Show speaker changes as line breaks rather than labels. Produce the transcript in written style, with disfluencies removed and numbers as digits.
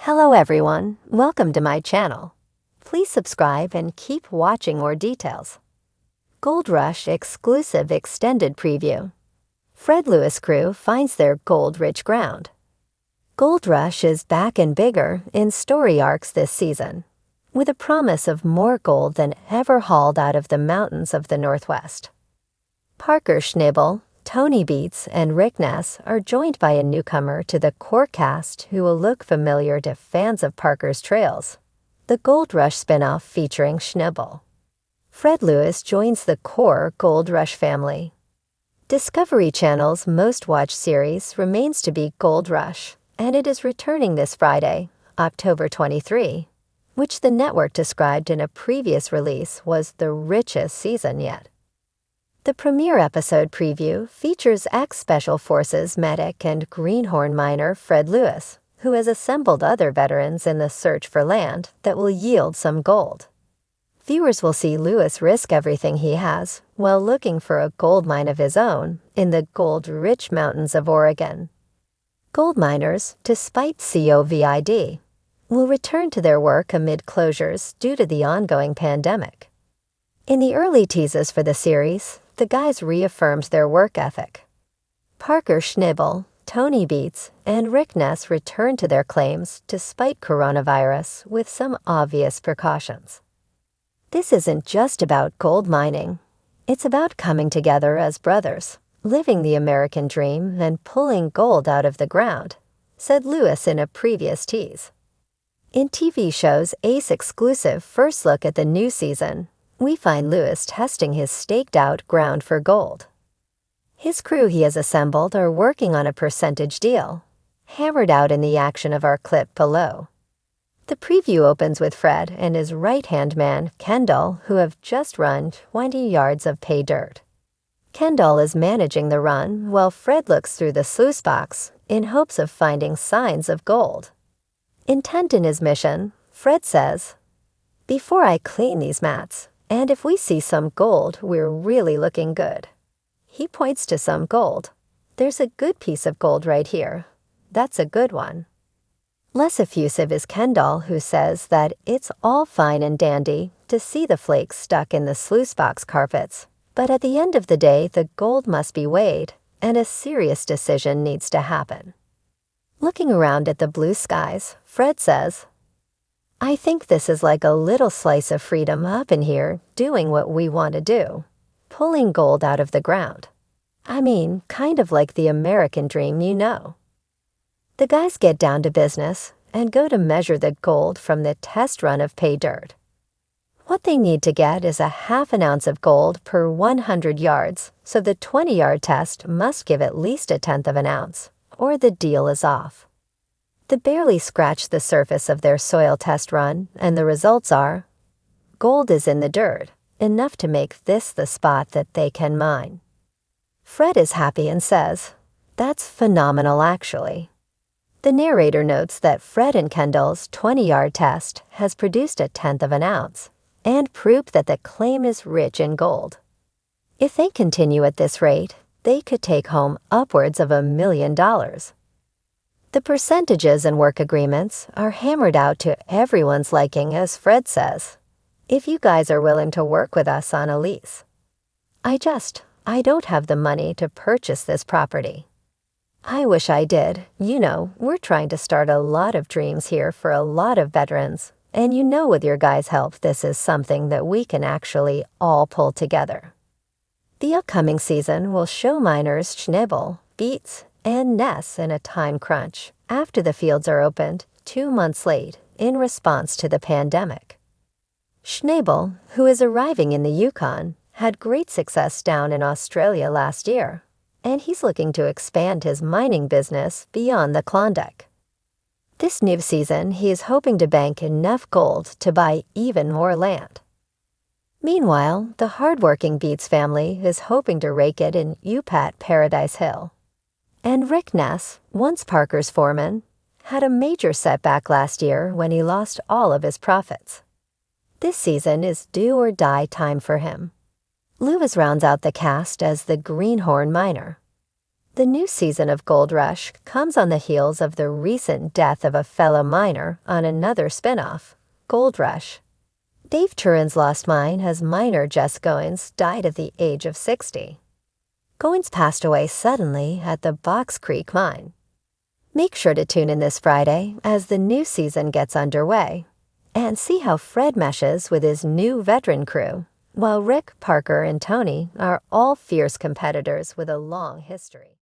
Hello everyone, welcome to my channel. Please subscribe and keep watching more details. Gold Rush exclusive extended preview. Fred Lewis crew finds their gold-rich ground. Gold Rush is back and bigger in story arcs this season, with a promise of more gold than ever hauled out of the mountains of the Northwest. Parker Schnibel, Tony Beets, and Rick Ness are joined by a newcomer to the core cast who will look familiar to fans of Parker's trails, the Gold Rush spinoff featuring Schnibel. Fred Lewis joins the core Gold Rush family. Discovery Channel's most-watched series remains to be Gold Rush, and it is returning this Friday, October 23, which the network described in a previous release was the richest season yet. The premiere episode preview features ex-Special Forces medic and greenhorn miner Fred Lewis, who has assembled other veterans in the search for land that will yield some gold. Viewers will see Lewis risk everything he has while looking for a gold mine of his own in the gold-rich mountains of Oregon. Gold miners, despite COVID, will return to their work amid closures due to the ongoing pandemic. In the early teases for the series, the guys reaffirmed their work ethic. Parker Schnibel, Tony Beets, and Rick Ness returned to their claims despite coronavirus with some obvious precautions. This isn't just about gold mining. It's about coming together as brothers, living the American dream and pulling gold out of the ground, said Lewis in a previous tease. In TV show's Ace exclusive first look at the new season, we find Lewis testing his staked-out ground for gold. His crew he has assembled are working on a percentage deal, hammered out in the action of our clip below. The preview opens with Fred and his right-hand man, Kendall, who have just run 20 yards of pay dirt. Kendall is managing the run while Fred looks through the sluice box in hopes of finding signs of gold. Intent in his mission, Fred says, "Before I clean these mats, and if we see some gold, we're really looking good." He points to some gold. "There's a good piece of gold right here. That's a good one." Less effusive is Kendall, who says that it's all fine and dandy to see the flakes stuck in the sluice box carpets, but at the end of the day, the gold must be weighed, and a serious decision needs to happen. Looking around at the blue skies, Fred says, "I think this is like a little slice of freedom up in here doing what we want to do, pulling gold out of the ground. I mean, kind of like the American dream, you know." The guys get down to business and go to measure the gold from the test run of pay dirt. What they need to get is a half an ounce of gold per 100 yards, so the 20-yard test must give at least a tenth of an ounce, or the deal is off. They barely scratch the surface of their soil test run, and the results are, gold is in the dirt, enough to make this the spot that they can mine. Fred is happy and says, "That's phenomenal actually." The narrator notes that Fred and Kendall's 20-yard test has produced a tenth of an ounce, and proof that the claim is rich in gold. If they continue at this rate, they could take home upwards of $1 million. The percentages and work agreements are hammered out to everyone's liking, as Fred says, "If you guys are willing to work with us on a lease. I don't have the money to purchase this property. I wish I did. You know, we're trying to start a lot of dreams here for a lot of veterans, and you know with your guys' help this is something that we can actually all pull together." The upcoming season will show miners Schnibel, Beets, and Ness in a time crunch after the fields are opened 2 months late in response to the pandemic. Schnibel, who is arriving in the Yukon, had great success down in Australia last year, and he's looking to expand his mining business beyond the Klondike. This new season, he is hoping to bank enough gold to buy even more land. Meanwhile, the hardworking Beets family is hoping to rake it in UPAT Paradise Hill. And Rick Ness, once Parker's foreman, had a major setback last year when he lost all of his profits. This season is do-or-die time for him. Lewis rounds out the cast as the greenhorn miner. The new season of Gold Rush comes on the heels of the recent death of a fellow miner on another spin-off, Gold Rush. Dave Turin's lost mine as miner Jess Goins died at the age of 60. Goins passed away suddenly at the Box Creek mine. Make sure to tune in this Friday as the new season gets underway and see how Fred meshes with his new veteran crew, while Rick, Parker, and Tony are all fierce competitors with a long history.